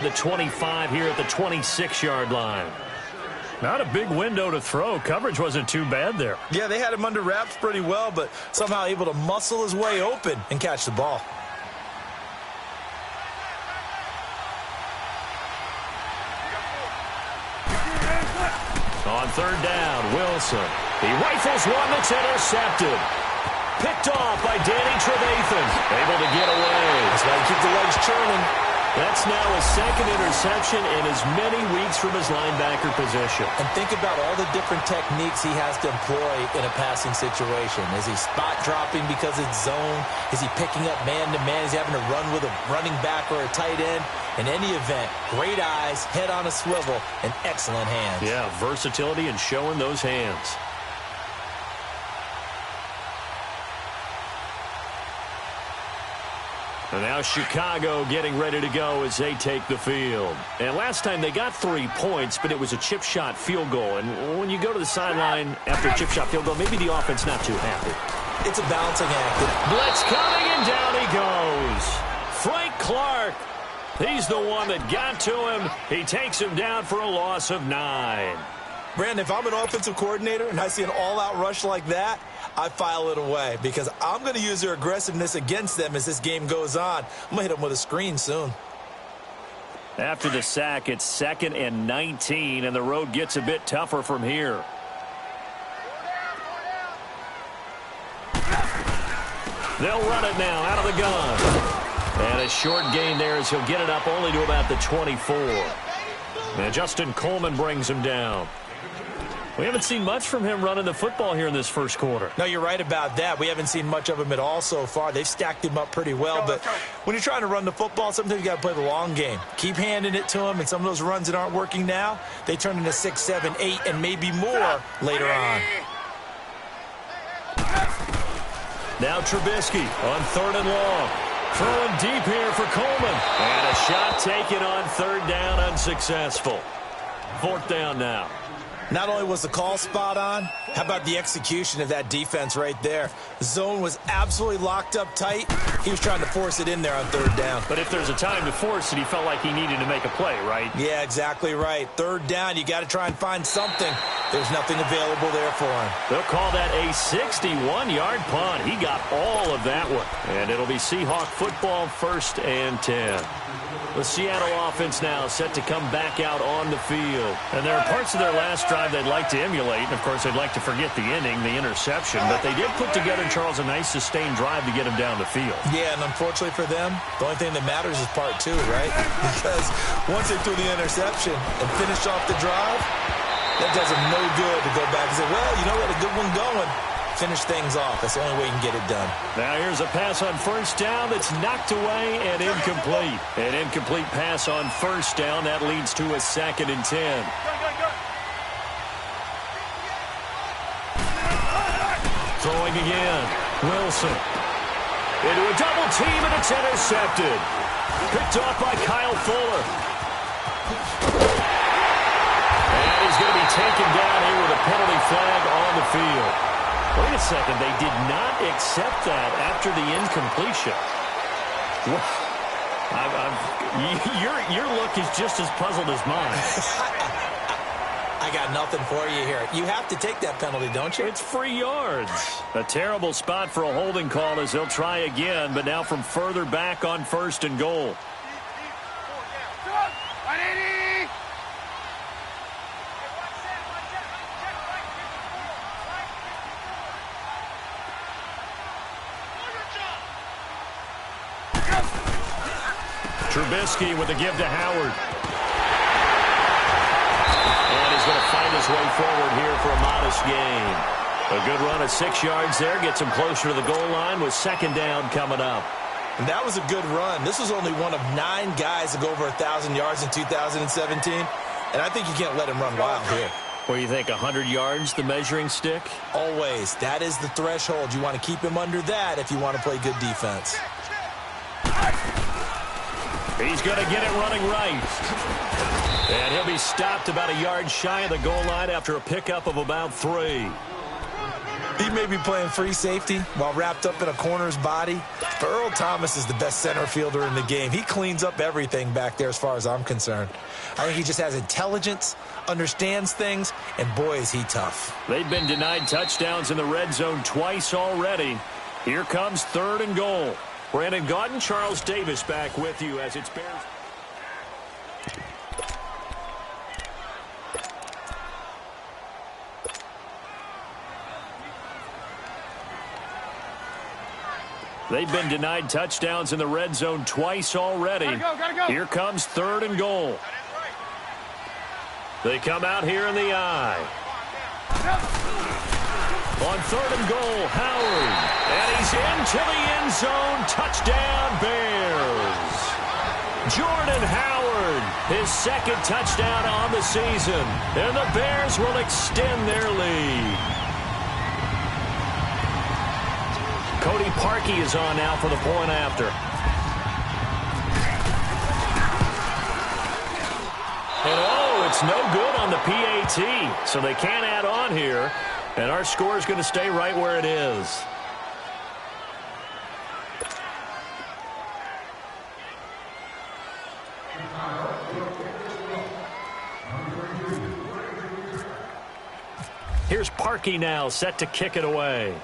The 25 here at the 26-yard line. Not a big window to throw. Coverage wasn't too bad there. Yeah, they had him under wraps pretty well, but somehow able to muscle his way open and catch the ball. On third down, Wilson. He rifles one that's intercepted. Picked off by Danny Trevathan. Able to get away. That's why you keep the legs churning. That's now his second interception in as many weeks from his linebacker position. And think about all the different techniques he has to employ in a passing situation. Is he spot dropping because it's zone? Is he picking up man-to-man? Is he having to run with a running back or a tight end? In any event, great eyes, head on a swivel, and excellent hands. Yeah, versatility and showing those hands. And now Chicago getting ready to go as they take the field. And last time they got 3 points, but it was a chip shot field goal. And when you go to the sideline after a chip shot field goal, maybe the offense not too happy. It's a balancing act. Blitz coming, and down he goes. Frank Clark. He's the one that got to him. He takes him down for a loss of 9. Brandon, if I'm an offensive coordinator and I see an all-out rush like that, I file it away because I'm going to use their aggressiveness against them as this game goes on. I'm going to hit them with a screen soon. After the sack, it's 2nd and 19, and the road gets a bit tougher from here. They'll run it now out of the gun. And a short gain there as he'll get it up only to about the 24. And Justin Coleman brings him down. We haven't seen much from him running the football here in this first quarter. No, you're right about that. We haven't seen much of him at all so far. They've stacked him up pretty well. But when you're trying to run the football, sometimes you got to play the long game. Keep handing it to him, and some of those runs that aren't working now, they turn into 6, 7, 8, and maybe more later on. Now Trubisky on 3rd and long. Throwing deep here for Coleman. And a shot taken on 3rd down, unsuccessful. 4th down now. Not only was the call spot on, how about the execution of that defense right there? The zone was absolutely locked up tight. He was trying to force it in there on 3rd down. But if there's a time to force it, he felt like he needed to make a play, right? Yeah, exactly right. 3rd down, you got to try and find something. There's nothing available there for him. They'll call that a 61-yard punt. He got all of that one. And it'll be Seahawk football, 1st and 10. The Seattle offense now set to come back out on the field. And there are parts of their last drive they'd like to emulate. And, of course, they'd like to forget the inning, the interception. But they did put together, Charles, a nice sustained drive to get him down the field. Yeah, and unfortunately for them, the only thing that matters is part 2, right? Because once they threw the interception and finished off the drive, that does them no good to go back and say, well, you know what, a good one going. Finish things off. That's the only way you can get it done. Now here's a pass on 1st down that's knocked away and incomplete. An incomplete pass on 1st down. That leads to a 2nd and 10. Throwing again. Wilson. Into a double team, and it's intercepted. Picked off by Kyle Fuller. And he's going to be taken down here with a penalty flag on the field. Wait a second, they did not accept that after the incompletion. Your look is just as puzzled as mine. I got nothing for you here. You have to take that penalty, don't you? It's free yards. A terrible spot for a holding call as they'll try again, but now from further back on 1st and goal. Trubisky with a give to Howard. And he's going to find his way forward here for a modest gain. A good run at 6 yards there. Gets him closer to the goal line with 2nd down coming up. And that was a good run. This was only one of 9 guys to go over 1,000 yards in 2017. And I think you can't let him run wild here. Where you think 100 yards, the measuring stick? Always. That is the threshold. You want to keep him under that if you want to play good defense. He's going to get it running right. And he'll be stopped about a yard shy of the goal line after a pickup of about 3. He may be playing free safety while wrapped up in a corner's body, but Earl Thomas is the best center fielder in the game. He cleans up everything back there as far as I'm concerned. I think he just has intelligence, understands things, and boy, is he tough. They've been denied touchdowns in the red zone twice already. Here comes 3rd and goal. Brandon Gaudin, Charles Davis back with you as it's Bears. They've been denied touchdowns in the red zone twice already. Gotta go. Here comes 3rd and goal. They come out here in the eye. On 3rd and goal, Howard. And he's into the end zone. Touchdown, Bears. Jordan Howard, his 2nd touchdown on the season. And the Bears will extend their lead. Cody Parkey is on now for the point after. And oh, it's no good on the PAT. So they can't add on here. And our score is going to stay right where it is. Here's Parkey now, set to kick it away.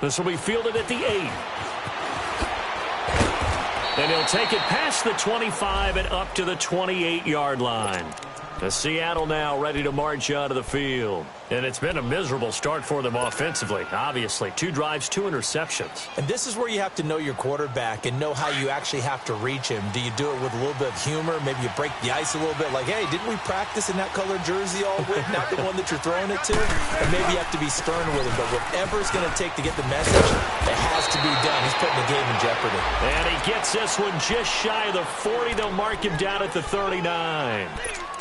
This will be fielded at the 8. And he'll take it past the 25 and up to the 28-yard line. The Seattle now ready to march out of the field. And it's been a miserable start for them offensively, obviously. 2 drives, 2 interceptions. And this is where you have to know your quarterback and know how you actually have to reach him. Do you do it with a little bit of humor? Maybe you break the ice a little bit like, hey, didn't we practice in that colored jersey all week? Not the one that you're throwing it to? Or maybe you have to be stern with him. But whatever it's going to take to get the message, it has to be done. He's putting the game in jeopardy. And he gets this one just shy of the 40. They'll mark him down at the 39.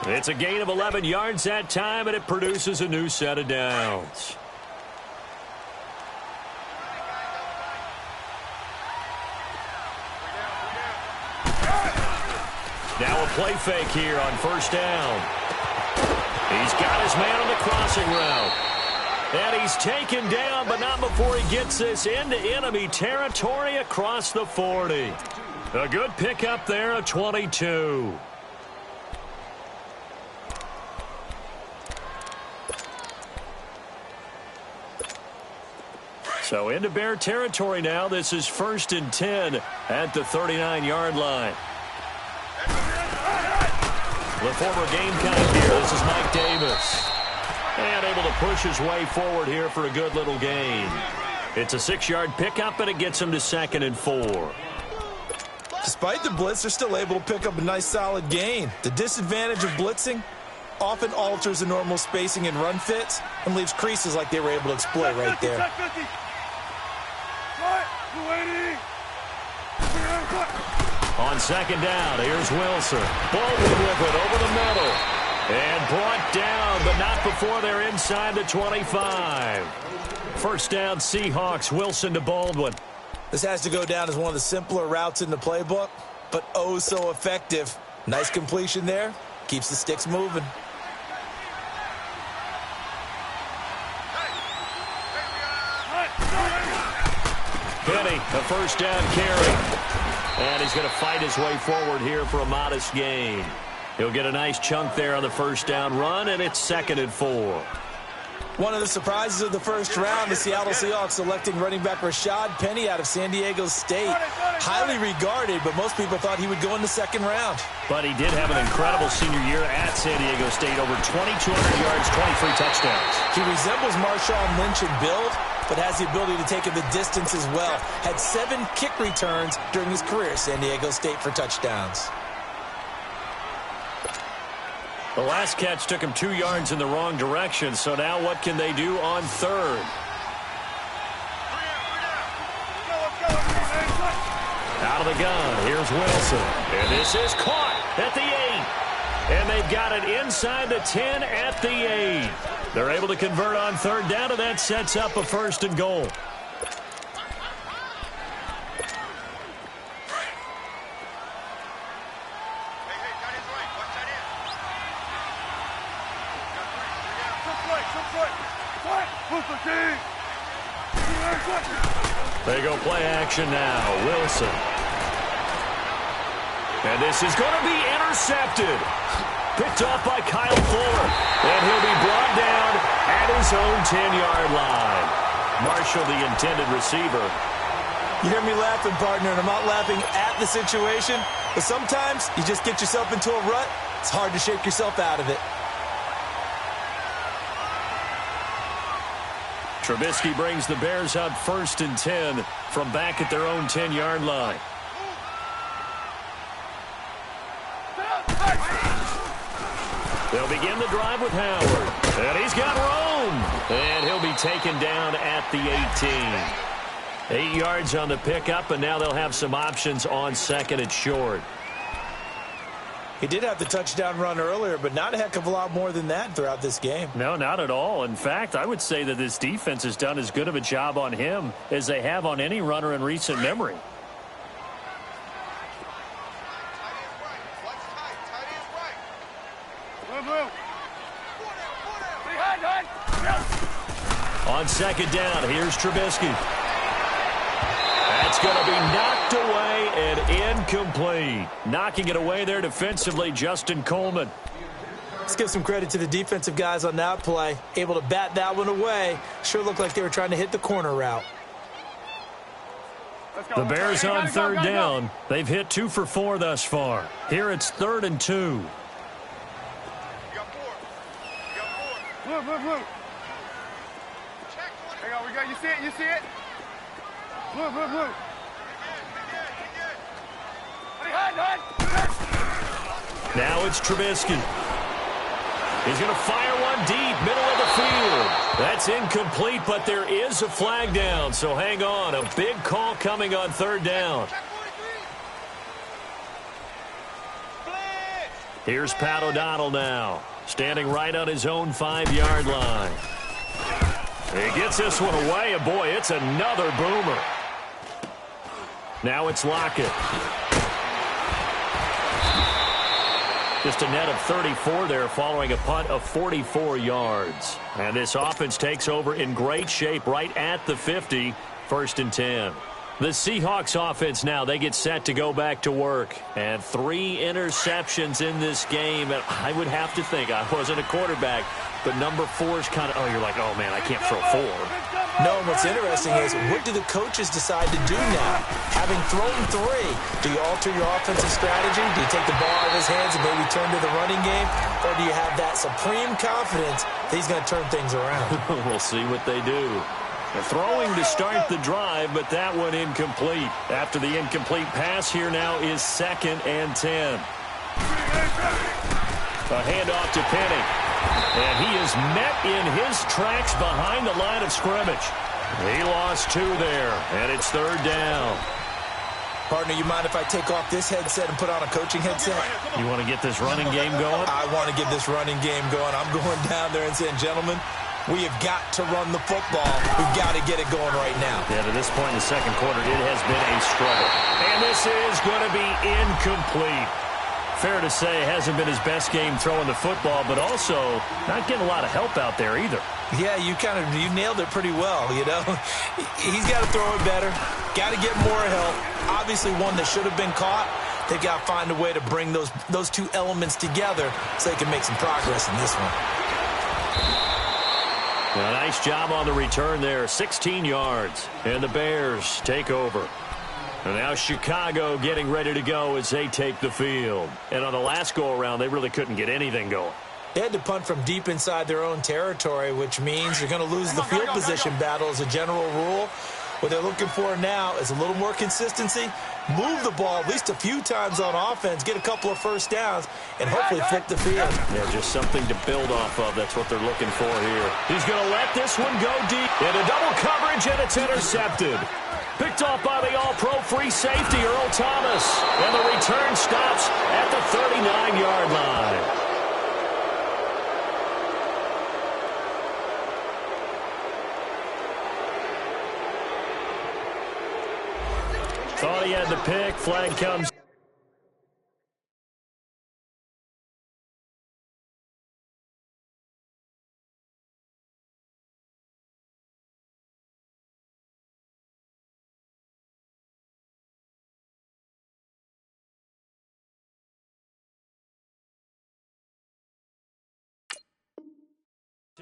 It's a gain of 11 yards that time, and it produces a new set of downs. Now a play fake here on 1st down. He's got his man on the crossing route. And he's taken down, but not before he gets this into enemy territory across the 40. A good pickup there, a 22. So into Bear territory now. This is 1st and 10 at the 39-yard line. The former Gamecock here. This is Mike Davis. And able to push his way forward here for a good little gain. It's a 6-yard pickup, and it gets him to 2nd and 4. Despite the blitz, they're still able to pick up a nice solid gain. The disadvantage of blitzing often alters the normal spacing and run fits and leaves creases like they were able to exploit right there. On 2nd down, here's Wilson. Baldwin with it over the middle. And brought down, but not before they're inside the 25. 1st down, Seahawks. Wilson to Baldwin. This has to go down as one of the simpler routes in the playbook, but oh so effective. Nice completion there. Keeps the sticks moving. Penny, a 1st down carry. And he's going to fight his way forward here for a modest gain. He'll get a nice chunk there on the 1st down run, and it's 2nd and 4. One of the surprises of the 1st round, the Seattle Seahawks selecting running back Rashad Penny out of San Diego State. Highly regarded, but most people thought he would go in the 2nd round. But he did have an incredible senior year at San Diego State. Over 2,200 yards, 23 touchdowns. He resembles Marshawn Lynch in build, but has the ability to take it the distance as well. Had 7 kick returns during his career at San Diego State for touchdowns. The last catch took him 2 yards in the wrong direction, so now what can they do on 3rd? Out of the gun, here's Wilson. And this is caught at the 8. And they've got it inside the 10 at the 8. They're able to convert on 3rd down, and that sets up a 1st and goal. They go play action now. Wilson. And this is going to be intercepted. Picked off by Kyle Fuller. And he'll be brought down at his own 10-yard line. Marshall, the intended receiver. You hear me laughing, partner, and I'm not laughing at the situation. But sometimes you just get yourself into a rut. It's hard to shake yourself out of it. Trubisky brings the Bears up 1st and 10 from back at their own 10-yard line. They'll begin the drive with Howard. And he's got room. And he'll be taken down at the 18. 8 yards on the pickup, and now they'll have some options on 2nd and short. He did have the touchdown run earlier, but not a heck of a lot more than that throughout this game. No, not at all. In fact, I would say that this defense has done as good of a job on him as they have on any runner in recent memory. On 2nd down, here's Trubisky. That's going to be knocked away and incomplete. Knocking it away there defensively, Justin Coleman. Let's give some credit to the defensive guys on that play. Able to bat that one away. Sure looked like they were trying to hit the corner route. The Bears on 3rd down. They've hit 2 for 4 thus far. Here it's 3rd and 2. You got 4. Blue. Hang on, we got, you see it? Blue. Now it's Trubisky. He's going to fire one deep, middle of the field. That's incomplete, but there is a flag down, so hang on. A big call coming on 3rd down. Here's Pat O'Donnell now, standing right on his own 5-yard line. He gets this one away, and boy, it's another boomer. Now it's Lockett. Just a net of 34 there following a punt of 44 yards. And this offense takes over in great shape right at the 50, 1st and 10. The Seahawks offense now, they get set to go back to work. And 3 interceptions in this game. And I would have to think, I wasn't a quarterback, but number 4 is kind of, you're like, oh, man, I can't throw 4. No, and what's interesting is, what do the coaches decide to do now? Having thrown 3, do you alter your offensive strategy? Do you take the ball out of his hands and maybe turn to the running game? Or do you have that supreme confidence that he's going to turn things around? We'll see what they do. They're throwing to start the drive, but that one incomplete. After the incomplete pass, here now is 2nd and 10. A handoff to Penny. And he is met in his tracks behind the line of scrimmage. He lost 2 there, and it's 3rd down. Partner, you mind if I take off this headset and put on a coaching headset? You want to get this running game going? I want to get this running game going. I'm going down there and saying, gentlemen, we have got to run the football. We've got to get it going right now. Yeah, to this point in the 2nd quarter, it has been a struggle. And this is going to be incomplete. Fair to say, it hasn't been his best game throwing the football, but also not getting a lot of help out there either. Yeah, you nailed it pretty well, you know. He's got to throw it better. Got to get more help. Obviously one that should have been caught. They've got to find a way to bring those 2 elements together so they can make some progress in this one. A nice job on the return there, 16 yards. And the Bears take over. And now Chicago getting ready to go as they take the field. And on the last go-around, they really couldn't get anything going. They had to punt from deep inside their own territory, which means you're going to lose the field position battle as a general rule. What they're looking for now is a little more consistency, move the ball at least a few times on offense, get a couple of first downs, and hopefully flip the field. Yeah, just something to build off of. That's what they're looking for here. He's going to let this one go deep. Into double coverage, and it's intercepted. Picked off by the all-pro free safety, Earl Thomas. And the return stops at the 39-yard line. Thought he had the pick. Flag comes.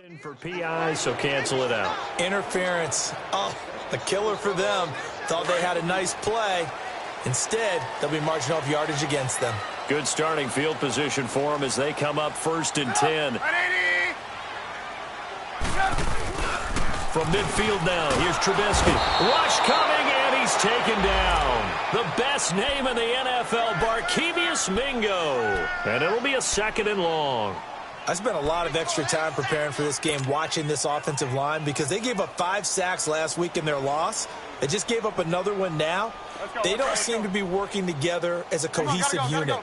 In for PI, so cancel it out. Interference. Oh, a killer for them. Thought they had a nice play. Instead, they'll be marching off yardage against them. Good starting field position for them as they come up 1st and 10. From midfield now, here's Trubisky. Rush coming, and he's taken down. The best name in the NFL, Barkevious Mingo. And it'll be a 2nd and long. I spent a lot of extra time preparing for this game, watching this offensive line, because they gave up 5 sacks last week in their loss. They just gave up another one now. They don't seem to be working together as a cohesive unit.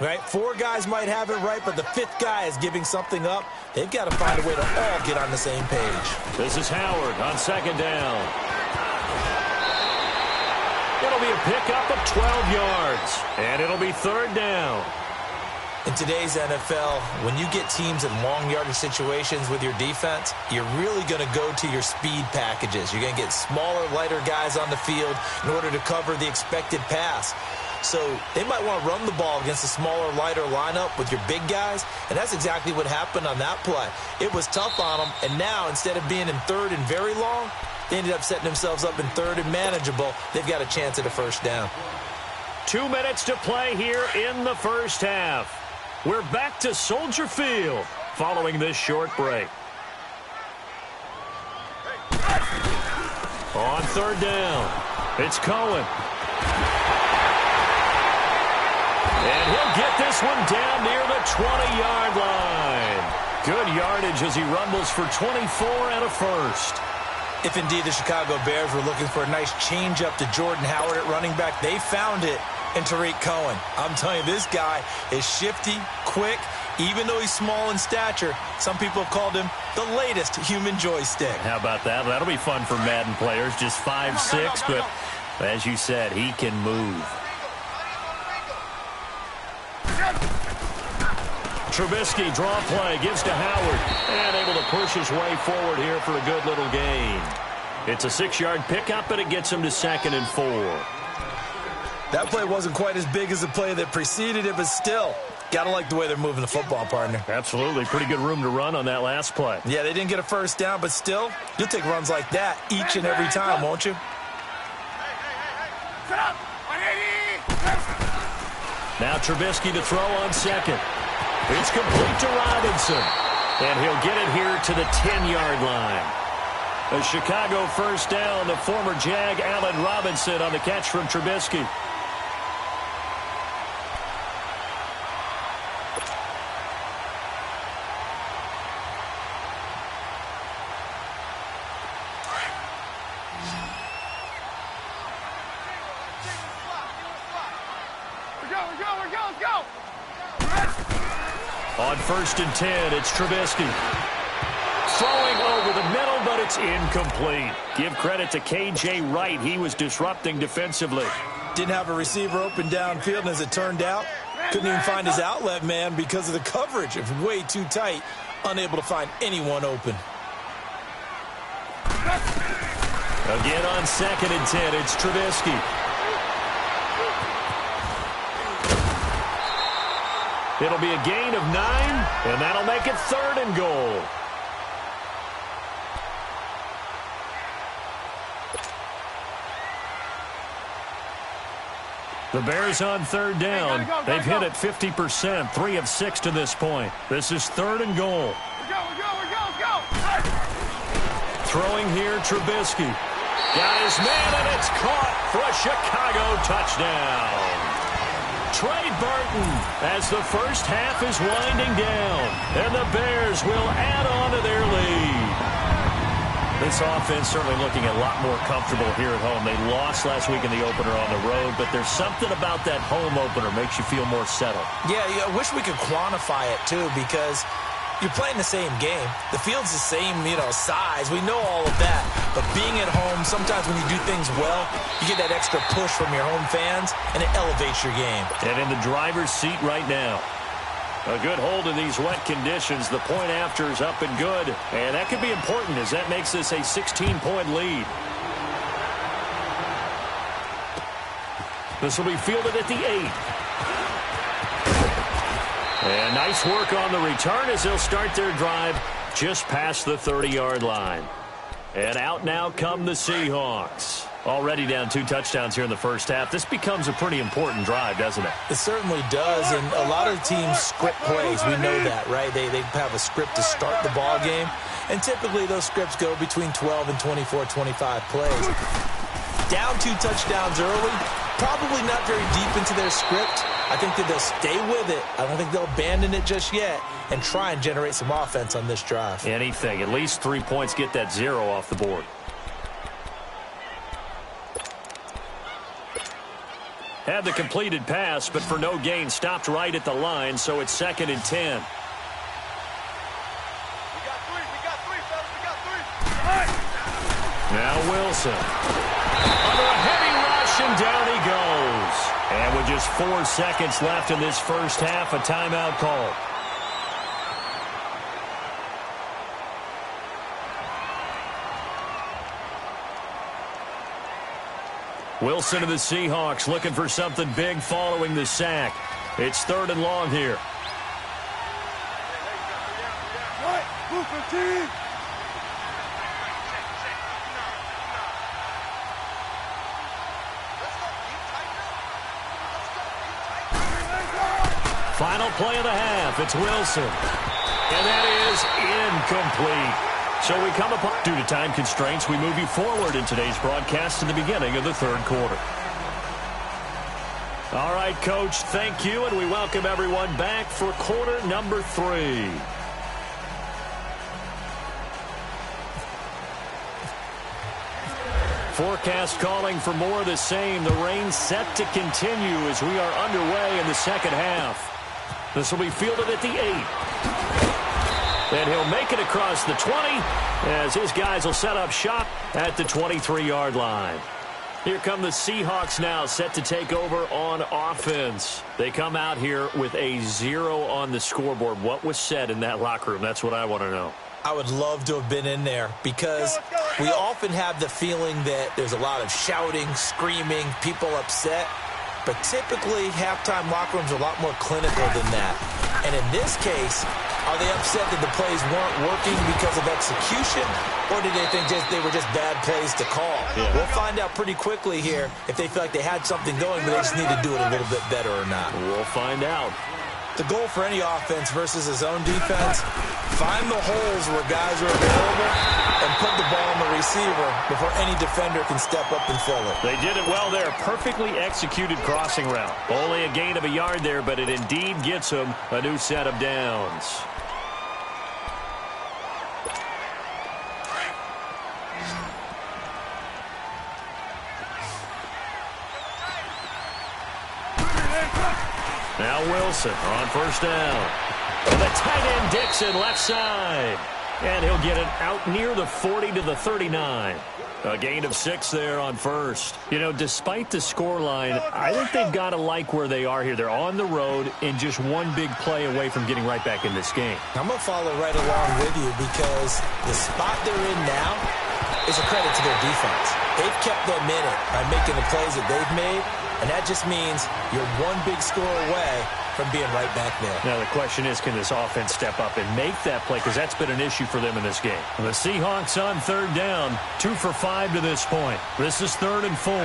Right? 4 guys might have it right, but the 5th guy is giving something up. They've got to find a way to all get on the same page. This is Howard on 2nd down. It'll be a pickup of 12 yards, and it'll be 3rd down. In today's NFL, when you get teams in long yardage situations with your defense, you're really going to go to your speed packages. You're going to get smaller, lighter guys on the field in order to cover the expected pass. So they might want to run the ball against a smaller, lighter lineup with your big guys, and that's exactly what happened on that play. It was tough on them, and now instead of being in 3rd and very long, they ended up setting themselves up in 3rd and manageable. They've got a chance at a 1st down. 2 minutes to play here in the 1st half. We're back to Soldier Field following this short break. On 3rd down, it's Cohen. And he'll get this one down near the 20-yard line. Good yardage as he rumbles for 24 and a 1st. If indeed the Chicago Bears were looking for a nice change-up to Jordan Howard at running back, they found it in Tariq Cohen. I'm telling you, this guy is shifty, quick. Even though he's small in stature, some people have called him the latest human joystick. How about that? That'll be fun for Madden players. Just 5'6", but as you said, he can move. Trubisky, draw play, gives to Howard, and able to push his way forward here for a good little gain. It's a 6-yard pickup, and it gets him to 2nd and 4. That play wasn't quite as big as the play that preceded it, but still, got to like the way they're moving the football, partner. Absolutely. Pretty good room to run on that last play. Yeah, they didn't get a 1st down, but still, you'll take runs like that each and every time, won't you? Now Trubisky to throw on 2nd. It's complete to Robinson. And he'll get it here to the 10-yard line. A Chicago 1st down, the former Jag Allen Robinson on the catch from Trubisky. On 1st and 10, it's Trubisky. Throwing over the middle, but it's incomplete. Give credit to K.J. Wright. He was disrupting defensively. Didn't have a receiver open downfield, and as it turned out, couldn't even find his outlet man because of the coverage. It was way too tight, unable to find anyone open. Again on 2nd and 10, it's Trubisky. It'll be a gain of 9, and that'll make it 3rd and goal. The Bears on 3rd down. They've hit it 50%, 3 of 6 to this point. This is 3rd and goal. Throwing here, Trubisky. Got his man, and it's caught for a Chicago touchdown. Trey Burton as the 1st half is winding down, and the Bears will add on to their lead. This offense certainly looking a lot more comfortable here at home. They lost last week in the opener on the road, but there's something about that home opener makes you feel more settled. Yeah, I wish we could quantify it, too, because you're playing the same game. The field's the same, size. We know all of that. But being at home, sometimes when you do things well, you get that extra push from your home fans, and it elevates your game. And in the driver's seat right now. A good hold in these wet conditions. The point after is up and good. And that could be important as that makes this a 16-point lead. This will be fielded at the 8. And nice work on the return as they'll start their drive just past the 30-yard line. And out now come the Seahawks. Already down 2 touchdowns here in the first half. This becomes a pretty important drive, doesn't it? It certainly does, and a lot of teams script plays. We know that, right? They have a script to start the ball game, and typically those scripts go between 12 and 24, 25 plays. Down 2 touchdowns early, probably not very deep into their script. I think that they'll stay with it. I don't think they'll abandon it just yet and try and generate some offense on this drive. Anything. At least 3 points, get that 0 off the board. Had the completed pass, but for no gain, stopped right at the line, so it's 2nd and 10. We got three, fellas. We got three. Now Wilson. Under a heavy rush, and down he goes. And with just 4 seconds left in this first half, a timeout call. Wilson of the Seahawks looking for something big following the sack. It's 3rd and long here. Final play of the half. It's Wilson. And that is incomplete. So we come upon, due to time constraints, we move you forward in today's broadcast to the beginning of the 3rd quarter. All right, Coach, thank you, and we welcome everyone back for quarter number 3. Forecast calling for more of the same. The rain set to continue as we are underway in the second half. This will be fielded at the 8. And he'll make it across the 20 as his guys will set up shop at the 23-yard line. Here come the Seahawks now, set to take over on offense. They come out here with a 0 on the scoreboard. What was said in that locker room? That's what I want to know. I would love to have been in there because we often have the feeling that there's a lot of shouting, screaming, people upset. But typically, halftime locker rooms are a lot more clinical than that. And in this case, are they upset that the plays weren't working because of execution, or did they think they were just bad plays to call? Yeah. We'll find out pretty quickly here if they feel like they had something going, but they just need to do it a little bit better or not. We'll find out. The goal for any offense versus his own defense, find the holes where guys are available and put the ball on the receiver before any defender can step up and fill it. They did it well there. Perfectly executed crossing route. Only a gain of a yard there, but it indeed gets him a new set of downs. Now Wilson on first down. The tight end Dixon left side. And he'll get it out near the 40 to the 39. A gain of 6 there on first. You know, despite the scoreline, I think they've got to like where they are here. They're on the road and just one big play away from getting right back in this game. I'm going to follow right along with you because the spot they're in now is a credit to their defense. They've kept them in it by making the plays that they've made, and that just means you're one big score away from being right back there. Now the question is, can this offense step up and make that play? Because that's been an issue for them in this game. The Seahawks on 3rd down, 2 for 5 to this point. This is 3rd and 4.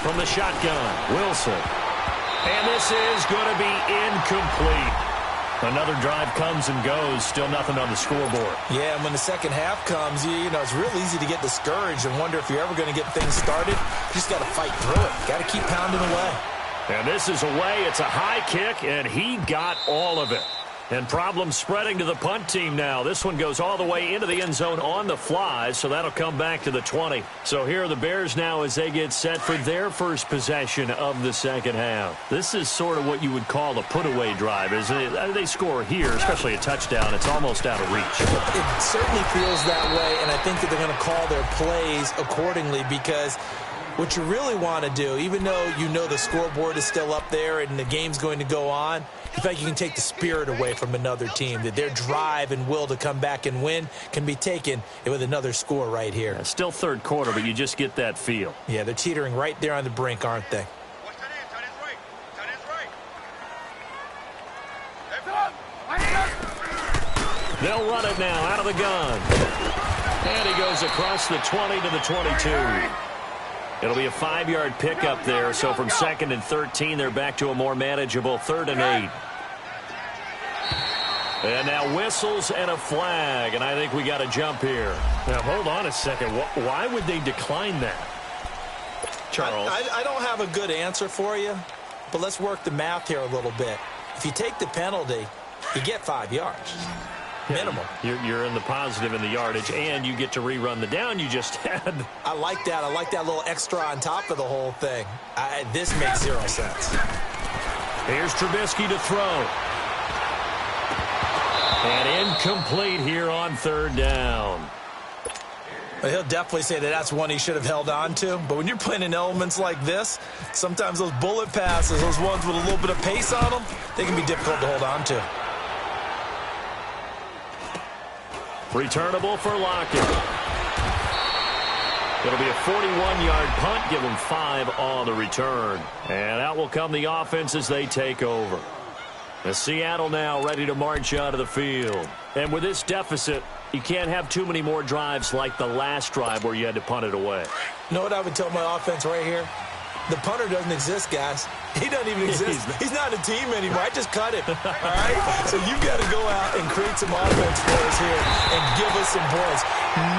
From the shotgun, Wilson. And this is going to be incomplete. Another drive comes and goes, still nothing on the scoreboard. Yeah, and when the second half comes, you know, it's real easy to get discouraged and wonder if you're ever going to get things started. You just got to fight through it. Got to keep pounding away. And this is away. It's a high kick, and he got all of it. And problems spreading to the punt team now. This one goes all the way into the end zone on the fly, so that'll come back to the 20. So here are the Bears now as they get set for their first possession of the second half. This is sort of what you would call a put-away drive, isn't it? They score here, especially a touchdown. It's almost out of reach. It certainly feels that way, and I think that they're going to call their plays accordingly because what you really want to do, even though you know the scoreboard is still up there and the game's going to go on, you feel like you can take the spirit away from another team, that their drive and will to come back and win can be taken with another score right here. Yeah, still 3rd quarter, but you just get that feel. Yeah, they're teetering right there on the brink, aren't they? Watch that end. Tight end's right. Tight end's right. Hey, They'll run it now out of the gun. And he goes across the 20 to the 22. It'll be a 5-yard pickup there. So from 2nd and 13, they're back to a more manageable 3rd and 8. And now whistles and a flag. And I think we got a jump here. Now, hold on a second. Why would they decline that? Charles? I don't have a good answer for you, but let's work the math here a little bit. If you take the penalty, you get 5 yards. Minimum. You're in the positive in the yardage, and you get to rerun the down you just had. I like that. I like that little extra on top of the whole thing. This makes 0 sense. Here's Trubisky to throw. And incomplete here on 3rd down. But he'll definitely say that that's one he should have held on to. But when you're playing in elements like this, sometimes those bullet passes, those ones with a little bit of pace on them, they can be difficult to hold on to. Returnable for Lockett. It'll be a 41-yard punt. Give them 5 on the return. And out will come the offense as they take over. The Seattle now ready to march out of the field. And with this deficit, you can't have too many more drives like the last drive where you had to punt it away. You know what I would tell my offense right here? The punter doesn't exist, guys. He doesn't even exist. He's not a team anymore. I just cut him. All right? So you've got to go out and create some offense for us here and give us some points.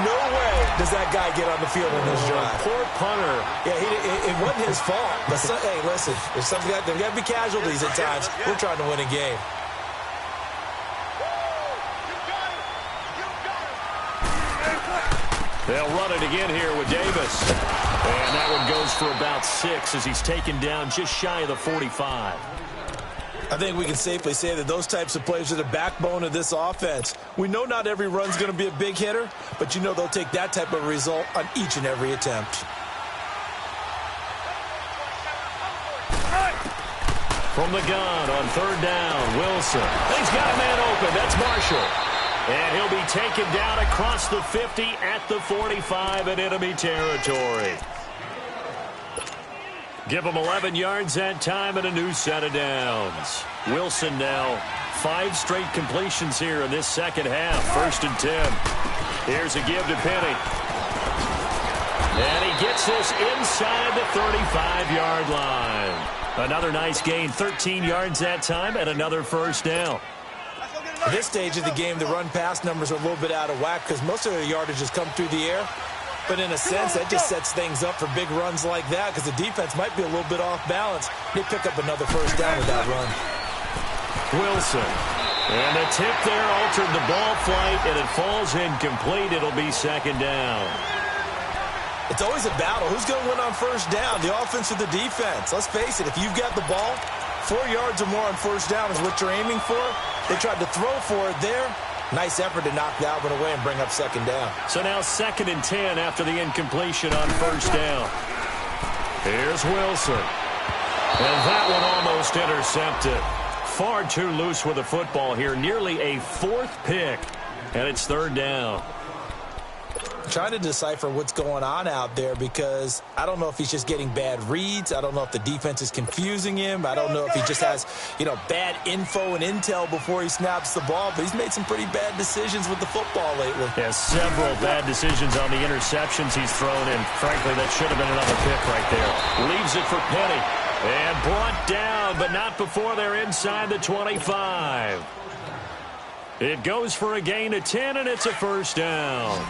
No way does that guy get on the field in this drive. Poor punter. Yeah, it wasn't his fault. But hey, listen, there's got to be casualties at times. We're trying to win a game. They'll run it again here with Davis. And that one goes for about 6 as he's taken down just shy of the 45. I think we can safely say that those types of plays are the backbone of this offense. We know not every run's going to be a big hitter, but you know they'll take that type of result on each and every attempt. From the gun on 3rd down, Wilson. He's got a man open. That's Marshall. And he'll be taken down across the 50 at the 45 in enemy territory. Give him 11 yards that time and a new set of downs. Wilson now 5 straight completions here in this second half. 1st and 10. Here's a give to Penny. And he gets this inside the 35-yard line. Another nice gain, 13 yards that time, and another 1st down. At this stage of the game, the run-pass numbers are a little bit out of whack because most of their yardage has come through the air. But in a sense, that just sets things up for big runs like that because the defense might be a little bit off balance. They pick up another 1st down with that run. Wilson. And the tip there altered the ball flight, and it falls incomplete. It'll be 2nd down. It's always a battle. Who's going to win on 1st down, the offense or the defense? Let's face it, if you've got the ball, 4 yards or more on 1st down is what you're aiming for. They tried to throw for it there. Nice effort to knock that one away and bring up 2nd down. So now 2nd and 10 after the incompletion on 1st down. Here's Wilson. And that one almost intercepted. Far too loose with the football here. Nearly a 4th pick. And it's 3rd down. Trying to decipher what's going on out there because I don't know if he's just getting bad reads. I don't know if the defense is confusing him. I don't know if he just has, bad info and intel before he snaps the ball. But he's made some pretty bad decisions with the football lately. Yeah, several bad decisions on the interceptions he's thrown in. Frankly, that should have been another pick right there. Leaves it for Penny. And brought down, but not before they're inside the 25. It goes for a gain of 10, and it's a 1st down.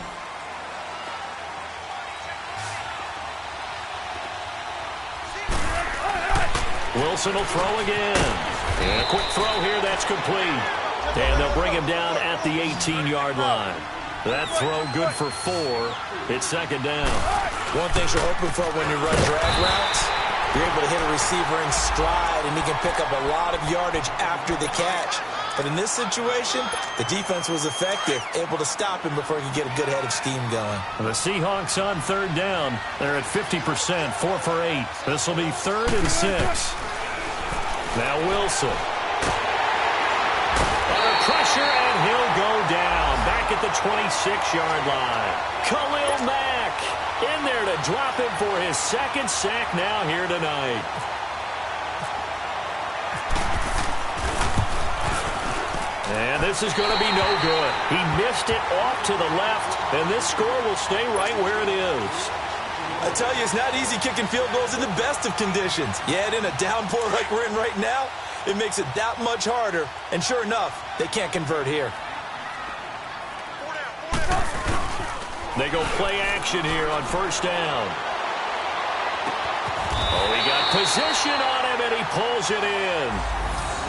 Wilson will throw again. And a quick throw here, that's complete. And they'll bring him down at the 18-yard line. That throw good for 4. It's 2nd down. One thing you're hoping for when you run drag routes, you're able to hit a receiver in stride, and he can pick up a lot of yardage after the catch. But in this situation, the defense was effective, able to stop him before he could get a good head of steam going. The Seahawks on 3rd down. They're at 50%, 4 for 8. This will be 3rd and 6. Now Wilson. Under pressure, and he'll go down. Back at the 26-yard line. Khalil Mack in there to drop him for his 2nd sack now here tonight. And this is going to be no good. He missed it off to the left, and this score will stay right where it is. I tell you, it's not easy kicking field goals in the best of conditions. Yet in a downpour like we're in right now, it makes it that much harder. And sure enough, they can't convert here. They go play action here on first down. Oh, he got position on him, and he pulls it in.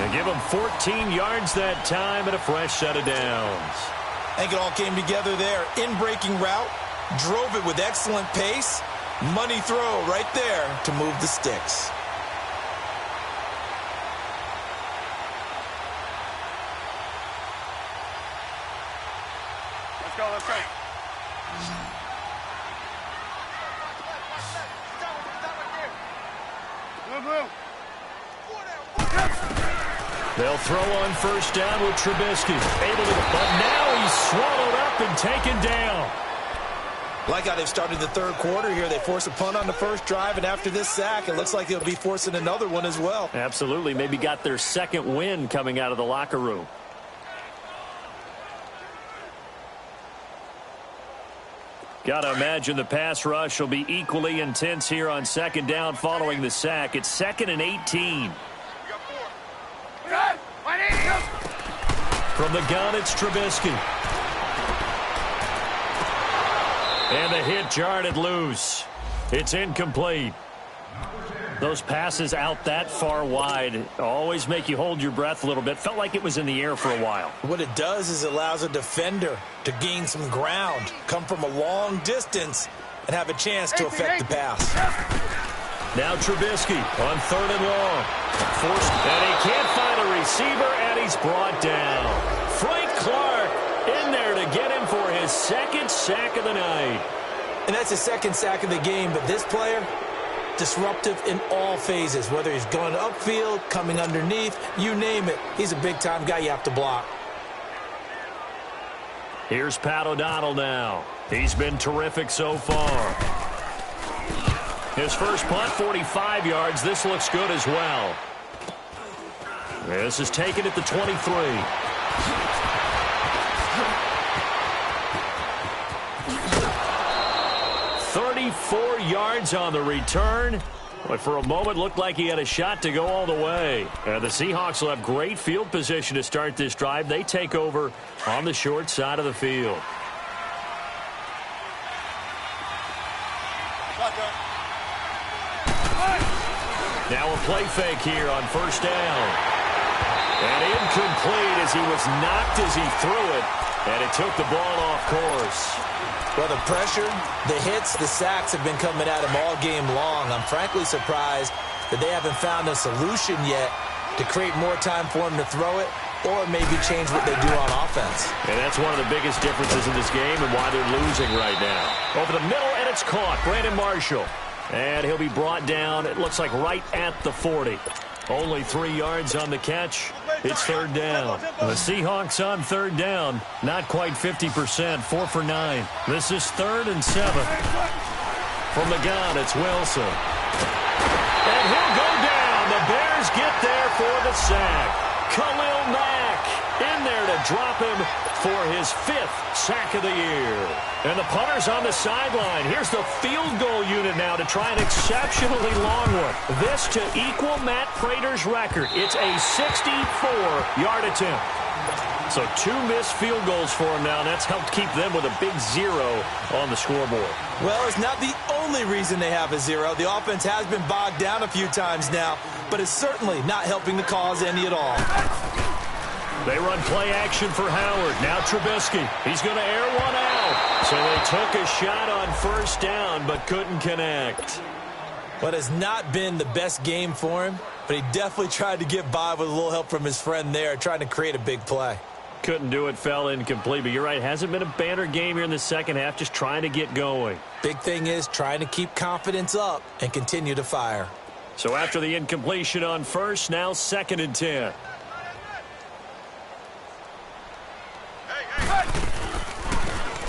They give him 14 yards that time and a fresh set of downs. I think it all came together there. In-breaking route, drove it with excellent pace. Money throw right there to move the sticks. Let's go, let's go. They'll throw on first down with Trubisky. But now he's swallowed up and taken down. Like how they've started the third quarter here. They force a punt on the first drive, and after this sack, it looks like they'll be forcing another one as well. Absolutely. Maybe got their second win coming out of the locker room. Got to imagine the pass rush will be equally intense here on second down following the sack. It's 2nd and 18. From the gun, it's Trubisky. And the hit jarred it loose. It's incomplete. Those passes out that far wide always make you hold your breath a little bit. Felt like it was in the air for a while. What it does is it allows a defender to gain some ground, come from a long distance, and have a chance to affect the pass. Now Trubisky on 3rd and long. Forced, and he can't find a receiver, and he's brought down. Frank Clark in there to get him for his 2nd sack of the night. And that's his 2nd sack of the game, but this player, disruptive in all phases, whether he's going upfield, coming underneath, you name it. He's a big-time guy you have to block. Here's Pat O'Donnell now. He's been terrific so far. His first punt, 45 yards. This looks good as well. This is taken at the 23. 34 yards on the return. But for a moment, looked like he had a shot to go all the way. The Seahawks will have great field position to start this drive. They take over on the short side of the field. Now a play fake here on first down. And incomplete as he was knocked as he threw it. And it took the ball off course. Well, the pressure, the hits, the sacks have been coming at him all game long. I'm frankly surprised that they haven't found a solution yet to create more time for him to throw it or maybe change what they do on offense. And that's one of the biggest differences in this game and why they're losing right now. Over the middle, and it's caught. Brandon Marshall. And he'll be brought down, it looks like right at the 40. Only 3 yards on the catch. It's 3rd down. The Seahawks on 3rd down. Not quite 50%. 4 for 9. This is 3rd and 7. From the gun, it's Wilson. And he'll go down. The Bears get there for the sack. Khalil Mack in there to drop him for his 5th sack of the year. And the punter's on the sideline. Here's the field goal unit now to try an exceptionally long one. This to equal Matt Prater's record. It's a 64-yard attempt. So 2 missed field goals for him now, and that's helped keep them with a big 0 on the scoreboard. Well, it's not the only reason they have a 0. The offense has been bogged down a few times now, but it's certainly not helping the cause any at all. They run play action for Howard. Now Trubisky. He's going to air one out. So they took a shot on first down, but couldn't connect. But it's not been the best game for him, but he definitely tried to get by with a little help from his friend there, trying to create a big play. Couldn't do it, fell incomplete. But you're right, hasn't been a banner game here in the second half, just trying to get going. Big thing is trying to keep confidence up and continue to fire. So after the incompletion on first, now 2nd and 10.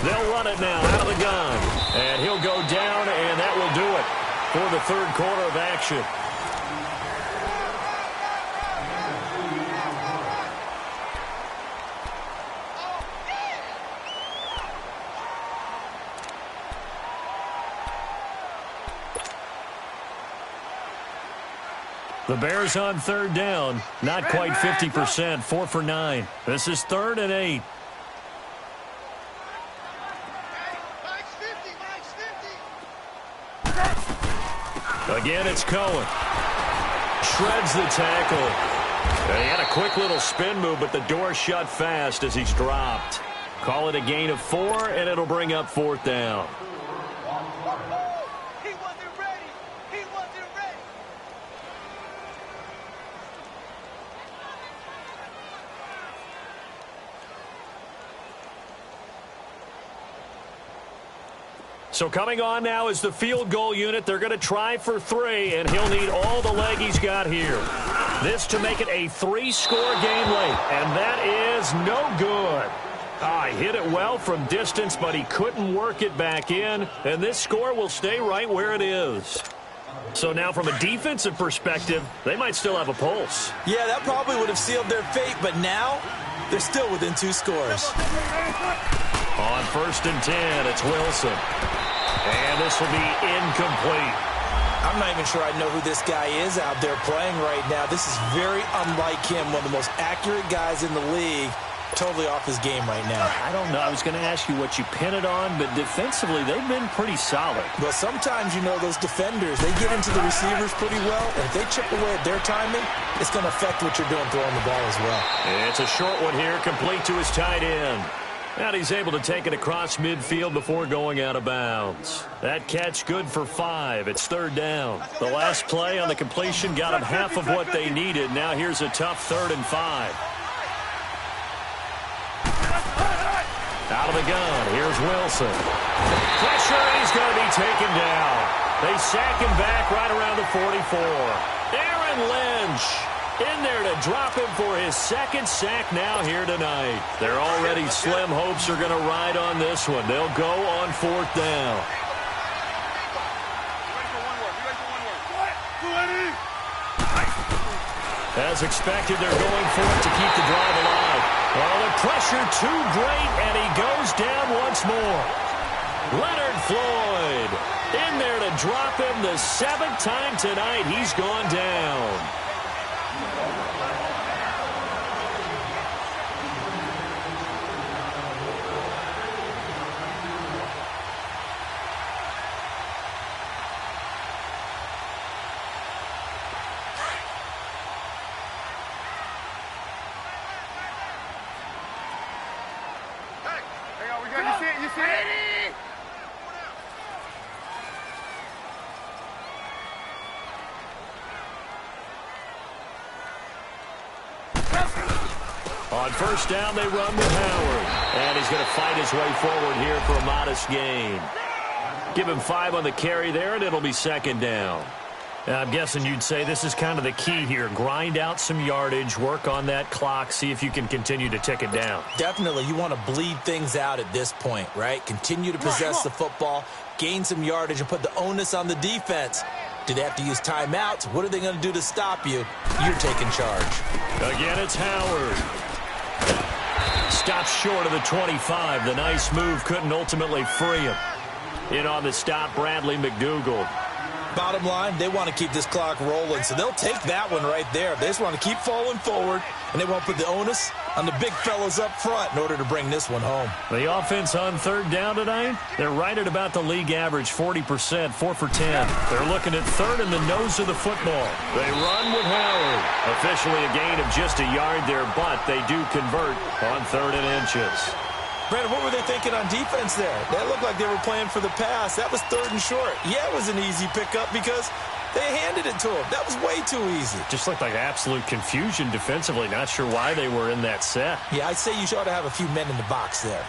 They'll run it now out of the gun. And he'll go down, and that will do it for the 3rd quarter of action. The Bears on third down. Not quite 50%. 4 for 9. This is 3rd and 8. Again, it's Cohen. Shreds the tackle. He had a quick little spin move, but the door shut fast as he's dropped. Call it a gain of 4, and it'll bring up 4th down. He wasn't ready. He wasn't ready. So coming on now is the field goal unit. They're going to try for 3, and he'll need all the leg he's got here. This to make it a 3-score game late, and that is no good. He hit it well from distance, but he couldn't work it back in, and this score will stay right where it is. So now from a defensive perspective, they might still have a pulse. Yeah, that probably would have sealed their fate, but now they're still within 2 scores. On 1st and 10, it's Wilson. And this will be incomplete. I'm not even sure I know who this guy is out there playing right now. This is very unlike him, one of the most accurate guys in the league. Totally off his game right now. I don't know. I was going to ask you what you pin it on, but defensively, they've been pretty solid. Well, sometimes, those defenders, they get into the receivers pretty well, and if they chip away at their timing, it's going to affect what you're doing throwing the ball as well. It's a short one here, complete to his tight end. And he's able to take it across midfield before going out of bounds. That catch good for 5. It's 3rd down. The last play on the completion got them half of what they needed. Now here's a tough 3rd and 5. Out of the gun, here's Wilson. Pressure, and he's going to be taken down. They sack him back right around the 44. Aaron Lynch in there to drop him for his 2nd sack now here tonight. Their already slim hopes are going to ride on this one. They'll go on 4th down. As expected, they're going for it to keep the drive alive. Well, the pressure too great, and he goes down once more. Leonard Floyd in there to drop him the 7th time tonight. He's gone down. You see it? On 1st down, they run with Howard. And he's going to fight his way forward here for a modest gain. Give him 5 on the carry there, and it'll be 2nd down. Now, I'm guessing you'd say this is kind of the key here. Grind out some yardage, work on that clock, see if you can continue to tick it down. Definitely. You want to bleed things out at this point, right? Continue to possess the football, gain some yardage, and put the onus on the defense. Do they have to use timeouts? What are they going to do to stop you? You're taking charge. Again, it's Howard. Stops short of the 25. The nice move couldn't ultimately free him. In on the stop, Bradley McDougald. Bottom line, they want to keep this clock rolling, so they'll take that one right there. They just want to keep falling forward, and they won't put the onus on the big fellas up front in order to bring this one home. The offense on 3rd down tonight, they're right at about the league average, 40%, 4 for 10. They're looking at 3rd in the nose of the football. They run with Howard. Officially a gain of just a yard there, but they do convert on 3rd and inches. Brandon, what were they thinking on defense there? That looked like they were playing for the pass. That was 3rd and short. Yeah, it was an easy pickup because they handed it to him. That was way too easy. Just looked like absolute confusion defensively. Not sure why they were in that set. Yeah, I'd say you ought to have a few men in the box there.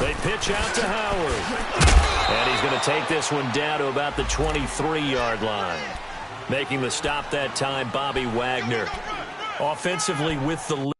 They pitch out to Howard. And he's going to take this one down to about the 23-yard line. Making the stop that time, Bobby Wagner. Offensively with the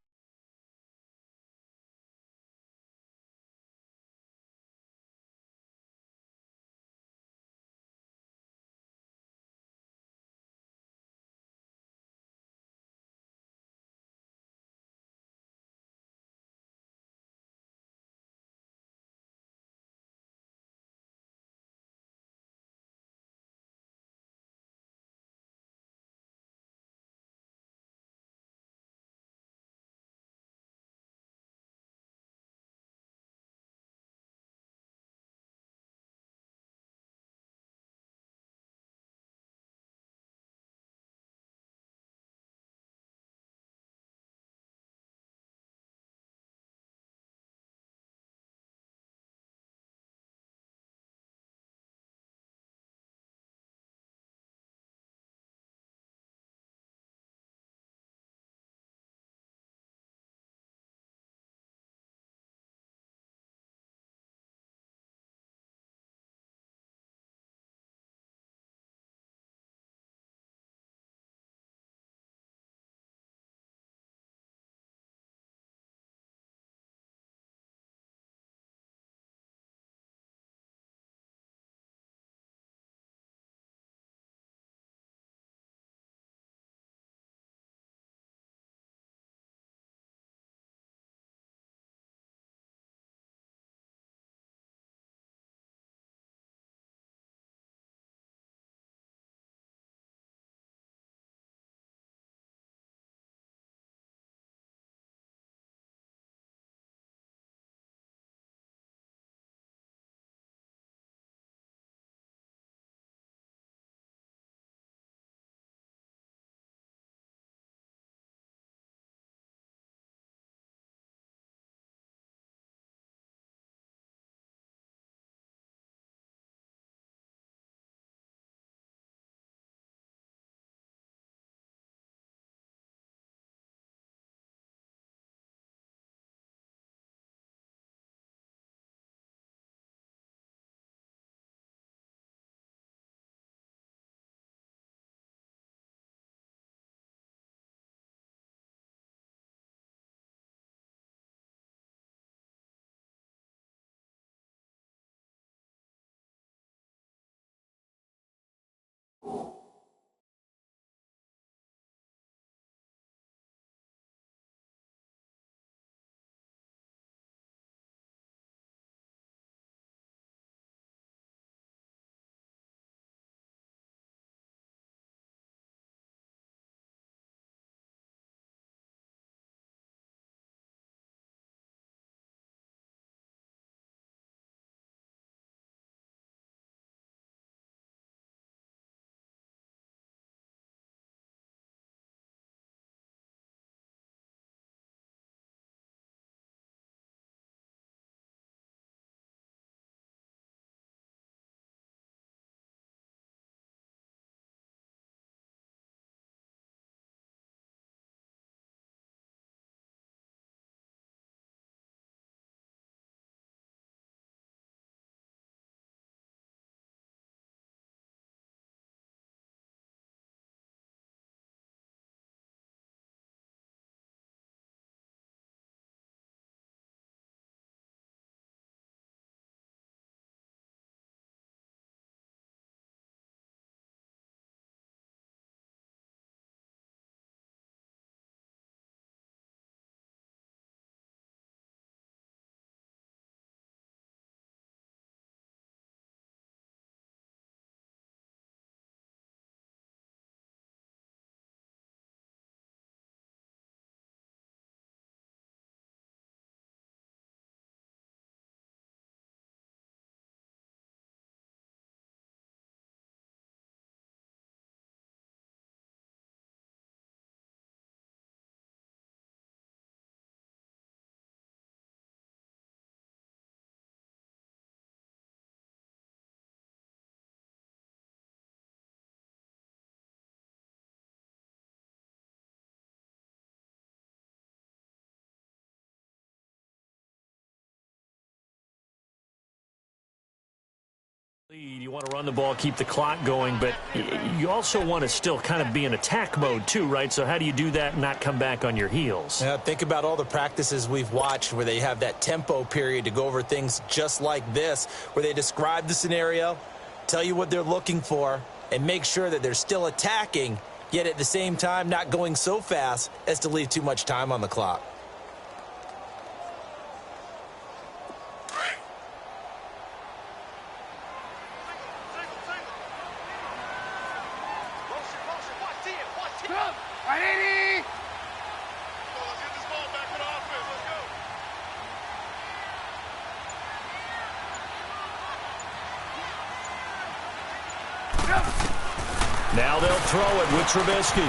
You want to run the ball, keep the clock going, but you also want to still kind of be in attack mode too, right? So how do you do that and not come back on your heels? Yeah, think about all the practices we've watched where they have that tempo period to go over things just like this, where they describe the scenario, tell you what they're looking for, and make sure that they're still attacking, yet at the same time not going so fast as to leave too much time on the clock. Now they'll throw it with Trubisky.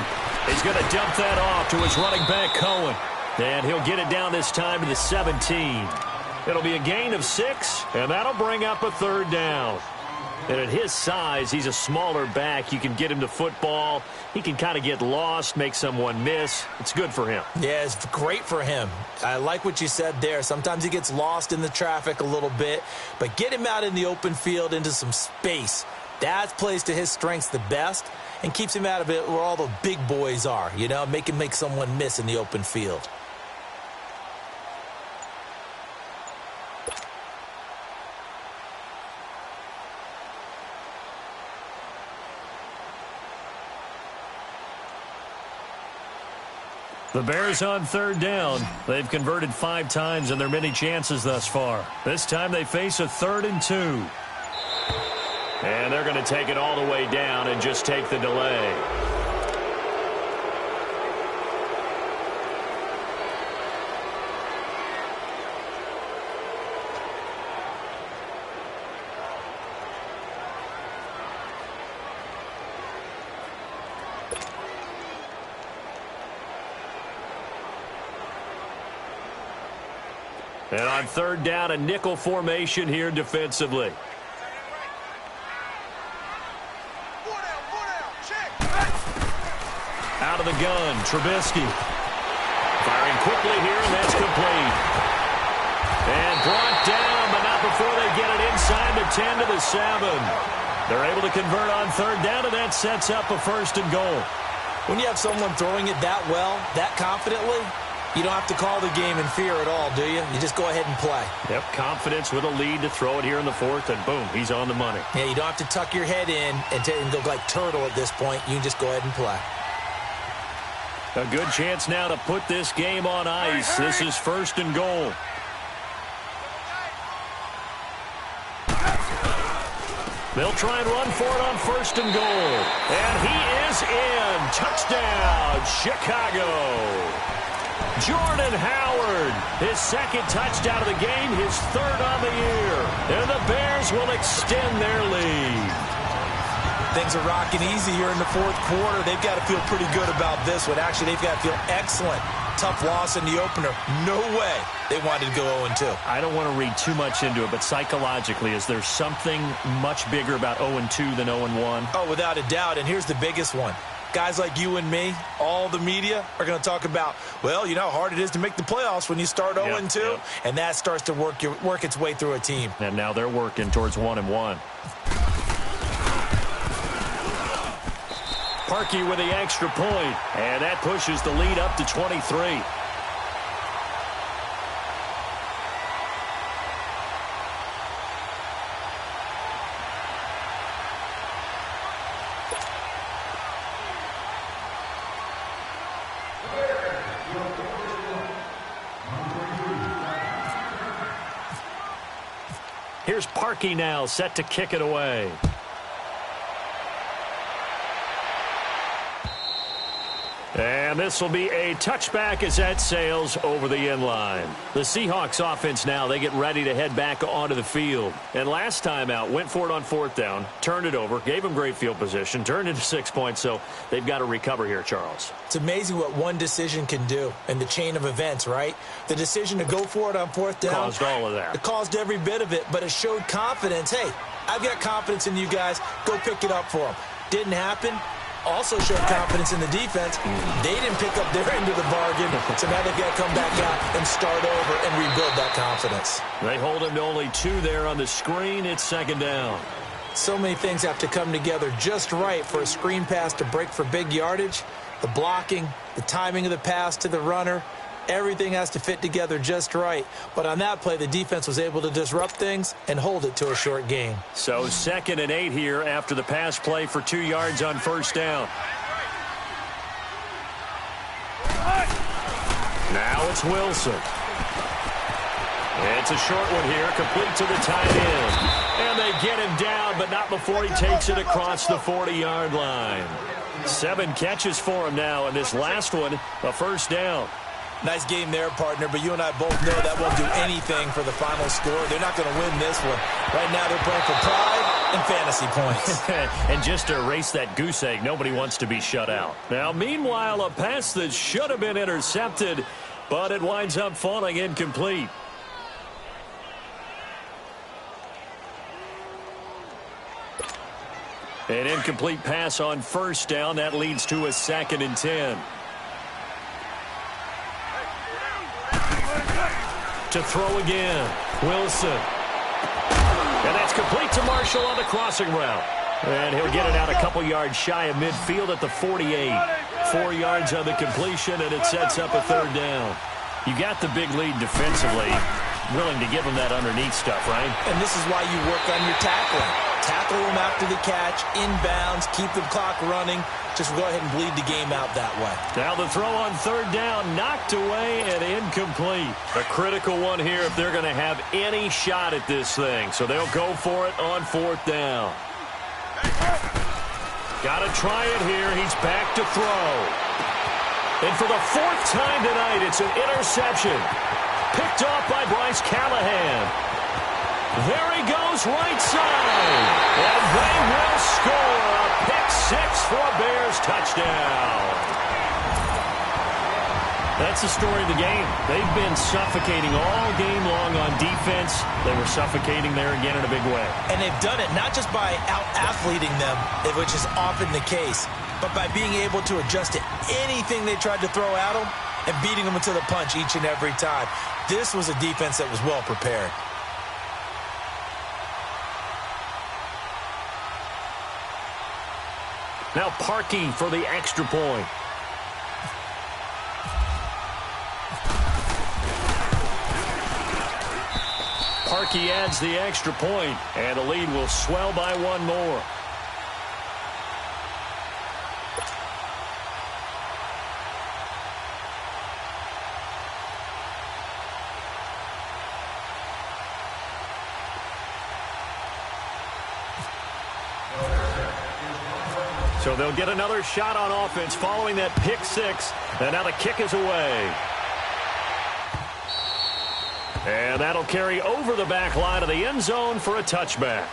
He's going to dump that off to his running back, Cohen. And he'll get it down this time to the 17. It'll be a gain of 6, and that'll bring up a 3rd down. And at his size, he's a smaller back. You can get him to football. He can kind of get lost, make someone miss. It's good for him. Yeah, it's great for him. I like what you said there. Sometimes he gets lost in the traffic a little bit, but get him out in the open field into some space. That plays to his strengths the best and keeps him out of it where all the big boys are, you know, make him make someone miss in the open field. The Bears on 3rd down. They've converted 5 times in their many chances thus far. This time they face a 3rd and 2. And they're going to take it all the way down and just take the delay. And on 3rd down, a nickel formation here defensively. Out of the gun, Trubisky. Firing quickly here, and that's complete. And brought down, but not before they get it inside the 10 to the 7. They're able to convert on 3rd down, and that sets up a 1st and goal. When you have someone throwing it that well, that confidently, you don't have to call the game in fear at all, do you? You just go ahead and play. Yep, confidence with a lead to throw it here in the 4th, and boom, he's on the money. Yeah, you don't have to tuck your head in and go like turtle at this point. You can just go ahead and play. A good chance now to put this game on ice. This is 1st and goal. They'll try and run for it on 1st and goal. And he is in. Touchdown, Chicago. Jordan Howard, his 2nd touchdown of the game, his 3rd on the year. And the Bears will extend their lead. Things are rocking easy here in the 4th quarter. They've got to feel pretty good about this one. Actually, they've got to feel excellent. Tough loss in the opener. No way they wanted to go 0-2. I don't want to read too much into it, but psychologically, is there something much bigger about 0-2 than 0-1? Oh, without a doubt, and here's the biggest one. Guys like you and me, all the media, are going to talk about, well, you know how hard it is to make the playoffs when you start 0-2, and that starts to work its way through a team. And now they're working towards 1-1. Parkey with the extra point, and that pushes the lead up to 23. Here's Parkey now, set to kick it away. And this will be a touchback as that sails over the end line. The Seahawks offense now, they get ready to head back onto the field. And last time out, went for it on 4th down, turned it over, gave them great field position, turned into 6 points, so they've got to recover here, Charles. It's amazing what one decision can do in the chain of events, right? The decision to go for it on 4th down. Caused all of that. It caused every bit of it, but it showed confidence. Hey, I've got confidence in you guys. Go pick it up for them. Didn't happen. Also showed confidence in the defense. They didn't pick up their end of the bargain, so now they've got to come back out and start over and rebuild that confidence. They hold him to only 2 there on the screen. It's 2nd down. So many things have to come together just right for a screen pass to break for big yardage. The blocking, the timing of the pass to the runner, everything has to fit together just right. But on that play, the defense was able to disrupt things and hold it to a short gain. So 2nd and 8 here after the pass play for 2 yards on first down. Now it's Wilson. It's a short one here, complete to the tight end. And they get him down, but not before he takes it across the 40-yard line. 7 catches for him now, and this last one, a first down. Nice game there, partner, but you and I both know that won't do anything for the final score. They're not going to win this one. Right now they're playing for pride and fantasy points. And just to erase that goose egg, nobody wants to be shut out. Now, meanwhile, a pass that should have been intercepted, but it winds up falling incomplete. An incomplete pass on first down. That leads to a 2nd and 10. To throw again. Wilson. And that's complete to Marshall on the crossing route. And he'll get it out a couple yards shy of midfield at the 48. 4 yards on the completion, and it sets up a 3rd down. You got the big lead defensively. Willing to give them that underneath stuff, right? And this is why you work on your tackling. Tackle them after the catch, inbounds, keep the clock running. Just go ahead and bleed the game out that way. Now the throw on 3rd down, knocked away and incomplete. A critical one here if they're going to have any shot at this thing. So they'll go for it on 4th down. Got to try it here. He's back to throw. And for the 4th time tonight, it's an interception. Picked off by Bryce Callahan. There he goes, right side. And they will score a pick-6 for a Bears touchdown. That's the story of the game. They've been suffocating all game long on defense. They were suffocating there again in a big way. And they've done it not just by out-athleting them, which is often the case, but by being able to adjust to anything they tried to throw at them and beating them into the punch each and every time. This was a defense that was well prepared. Now Parkey for the extra point. Parkey adds the extra point, and the lead will swell by 1 more. So they'll get another shot on offense following that pick-6, and now the kick is away. And that'll carry over the back line of the end zone for a touchback.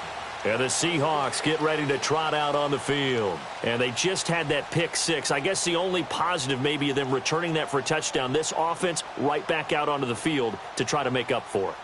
And the Seahawks get ready to trot out on the field. And they just had that pick-6. I guess the only positive maybe of them returning that for a touchdown. This offense right back out onto the field to try to make up for it.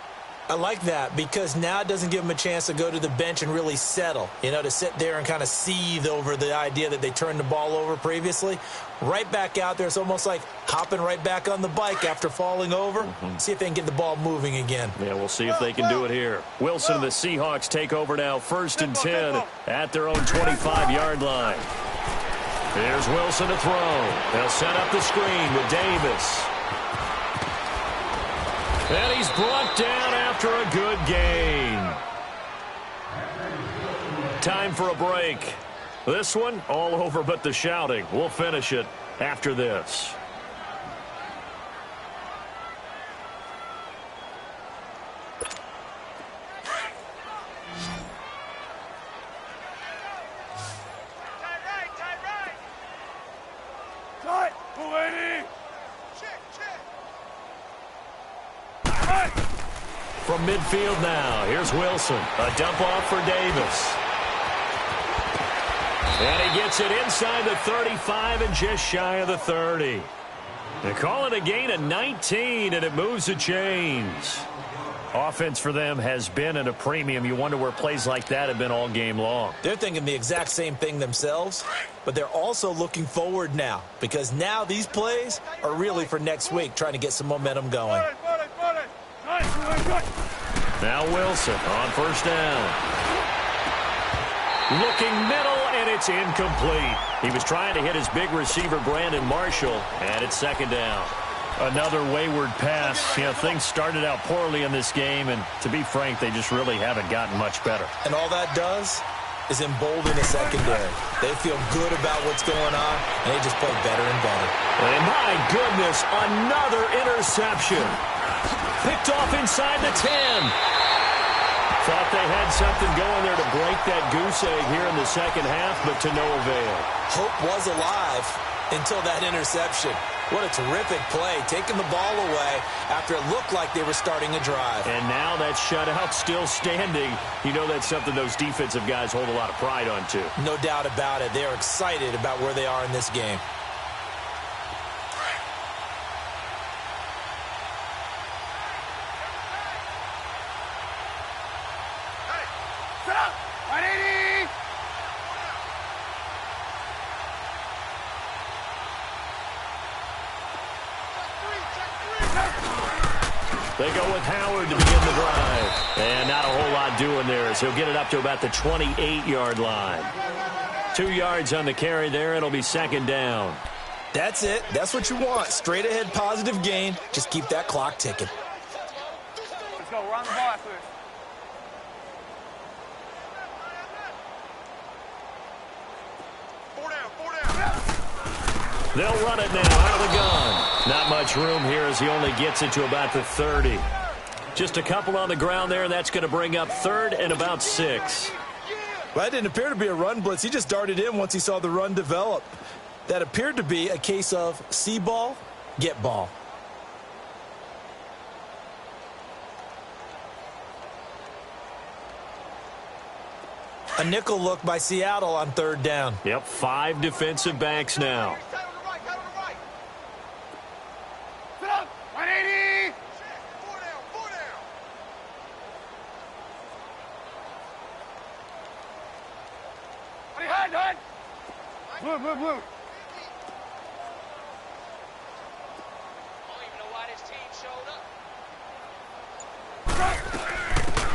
I like that because now it doesn't give them a chance to go to the bench and really settle, to sit there and kind of seethe over the idea that they turned the ball over previously. Right back out there, it's almost like hopping right back on the bike after falling over. See if they can get the ball moving again. Yeah, we'll see if they can do it here. Wilson and the Seahawks take over now, 1st and 10 at their own 25-yard line. Here's Wilson to throw. They'll set up the screen with Davis. And he's brought down after a good gain. Time for a break. This one, all over but the shouting. We'll finish it after this. From midfield now, here's Wilson. A dump off for Davis. And he gets it inside the 35 and just shy of the 30. They call it a gain of 19, and it moves the chains. Offense for them has been at a premium. You wonder where plays like that have been all game long. They're thinking the exact same thing themselves, but they're also looking forward now because now these plays are really for next week, trying to get some momentum going. Now Wilson on first down. Looking middle, and it's incomplete. He was trying to hit his big receiver, Brandon Marshall, and it's second down. Another wayward pass. You know, things started out poorly in this game, and to be frank, they just really haven't gotten much better. And all that does is embolden the secondary. They feel good about what's going on, and they just play better and better. And my goodness, another interception. Picked off inside the 10. Thought they had something going there to break that goose egg here in the second half, but to no avail. Hope was alive until that interception. What a terrific play, taking the ball away after it looked like they were starting a drive. And now that shutout still standing. You know that's something those defensive guys hold a lot of pride on, too. No doubt about it. They're excited about where they are in this game. They go with Howard to begin the drive. And not a whole lot doing there as he'll get it up to about the 28-yard line. 2 yards on the carry there. It'll be second down. That's it. That's what you want. Straight ahead positive gain. Just keep that clock ticking. Let's go. Run the ball after this. They'll run it now out of the gun. Not much room here as he only gets it to about the 30. Just a couple on the ground there, and that's going to bring up third and about 6. Well, that didn't appear to be a run blitz. He just darted in once he saw the run develop. That appeared to be a case of see ball, get ball. A nickel look by Seattle on third down. Yep, 5 defensive backs now. Blue, blue, blue.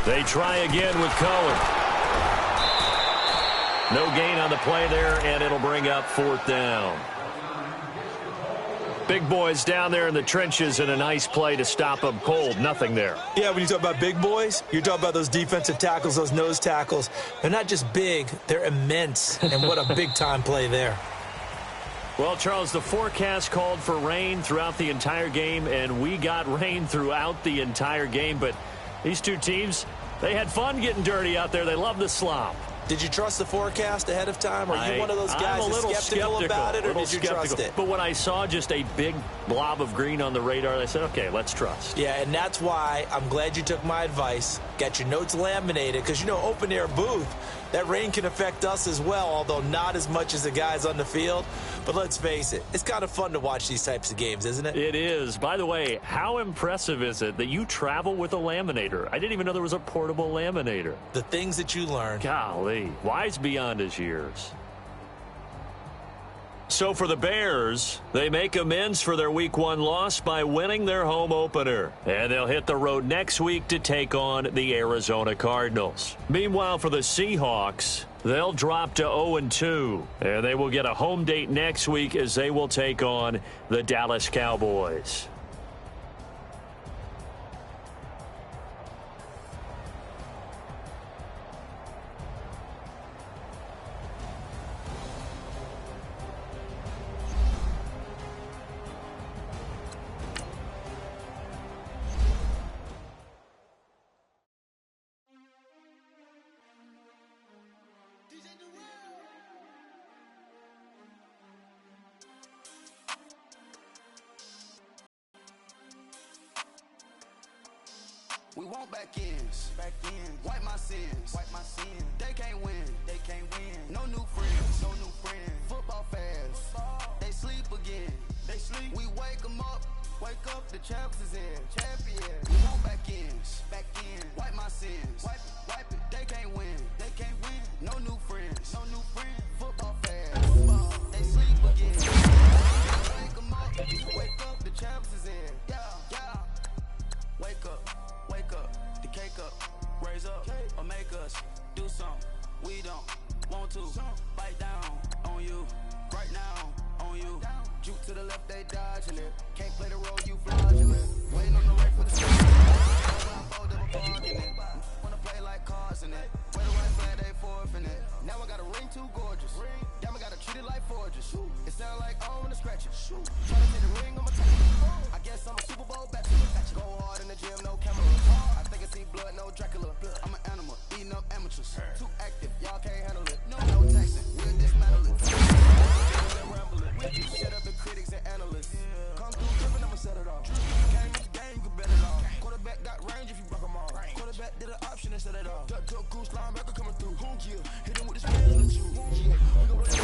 They try again with Cohen. No gain on the play there, and it'll bring up fourth down. Big boys down there in the trenches, and a nice play to stop them cold. Nothing there. Yeah, when you talk about big boys, you're talking about those defensive tackles, those nose tackles. They're not just big, they're immense. And what a big-time play there. Well, Charles, the forecast called for rain throughout the entire game, and we got rain throughout the entire game. But these two teams, they had fun getting dirty out there. They love the slop. Did you trust the forecast ahead of time? Are you one of those guys I'm a little skeptical about it, or did you trust it? But when I saw just a big blob of green on the radar, I said, okay, let's trust. Yeah, and that's why I'm glad you took my advice. Got your notes laminated, because, you know, open-air booth, that rain can affect us as well, although not as much as the guys on the field. But let's face it, it's kind of fun to watch these types of games, isn't it? It is. By the way, how impressive is it that you travel with a laminator? I didn't even know there was a portable laminator. The things that you learn. Golly, wise beyond his years. So for the Bears, they make amends for their Week 1 loss by winning their home opener. And they'll hit the road next week to take on the Arizona Cardinals. Meanwhile, for the Seahawks, they'll drop to 0-2. And they will get a home date next week as they will take on the Dallas Cowboys. We want back ends. Wipe my sins. They can't win. No new friends. Football fast. They sleep again. We wake them up. The champs is in. We want back ends. Wipe my sins. Wipe it. They can't win. No new friends. Football fast. They sleep again. Wake them up. The champs is in. Yeah. Wake up, the cake up, raise up, or make us do something we don't. Want to bite down on you right now on you. Juke to the left, they dodging it. Can't play the role, you fraudulent. Waiting on the right for the fold double parking it. Wanna play like cards in it. Where the right flag, they forfeiting it. Now I got a ring too gorgeous. Damn, I gotta treat it like forges. It sound like I wanna scratch it. Try to take the ring, I'ma touch it. I guess I'm a Super Bowl bachelor. Go hard in the gym, no camera. I think I see blood, no Dracula. I'm an animal, eating up amateurs. Too active, y'all can't handle it. No taxing, we'll dismantle it. Set up the critics and analysts. Come through tripping, I'ma set it off. Game is the game, you can bet it all. Quarterback got range if you broke them all. Quarterback did an option and set it off. Duck, goose, linebacker coming through. Yeah, hit him with the spin on the two. Yeah, we gon' run it.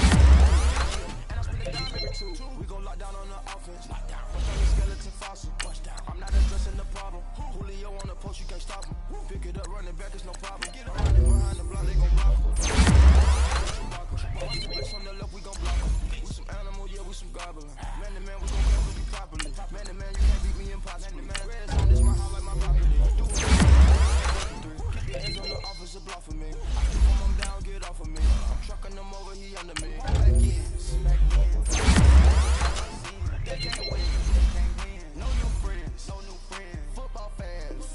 And I spin it down every two. We gon' lock down on the offense. Lock down. Watch down the skeleton fossil. Watch down. I'm not addressing the problem. Julio on the post, you can't stop him. Pick it up, running back, it's no problem. Running behind the block, they gon' block him. Watch the blitz on the left, we gon' block him. We some animal, yeah, we some goblin. Man to man, we gon' cover you properly. Man to man, you can't beat me impossibly. Red zone, this my house like my property. Do it. Keep your hands on the officer, block for me. I keep him down, get off of me. I'm trucking them over, he under me. Back in. They can't win. No new friends. Football fans.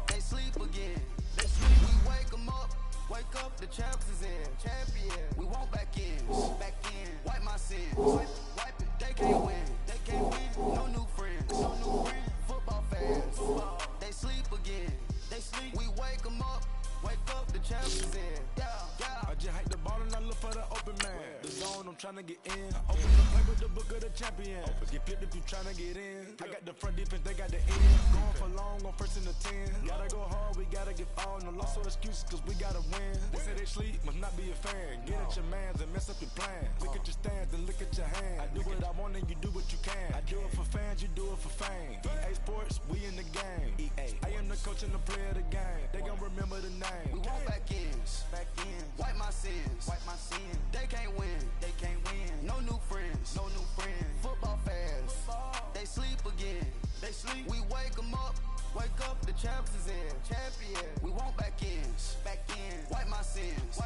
They sleep again. We wake them up. Wake up, the champs is in. Champion. We won't back in. Wipe my sins. Wipe it. They can't win. No new friends. Football fans. They sleep again. We wake them up. Wake up, the champs is in. Yeah. I just hike the ball and I look for the open man. The zone, I'm trying to get in. Open the play with the book of the champion. Get flipped if you trying to get in. I got the front defense, they got the end. Going for long, on first and the 10. Gotta go hard, we gotta get all. No loss or excuses, cause we gotta win. They say they sleep, must not be a fan. Get at your mans and mess up your plan. Look at your stands and look at your hands. I do what I want and you do what you can. I do it for fans, you do it for fame. EA Sports, we in the game. I am the coach and the player of the game. They gon' remember the name. We won't back in. Wipe my sins. They can't win. No new friends. Football fans. They sleep again. We wake them up. Wake up, the champs is in. Champion. We won't back in. Wipe my sins.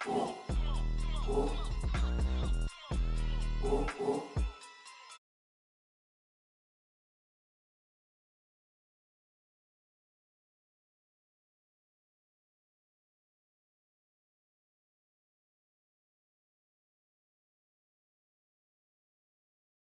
Whoa.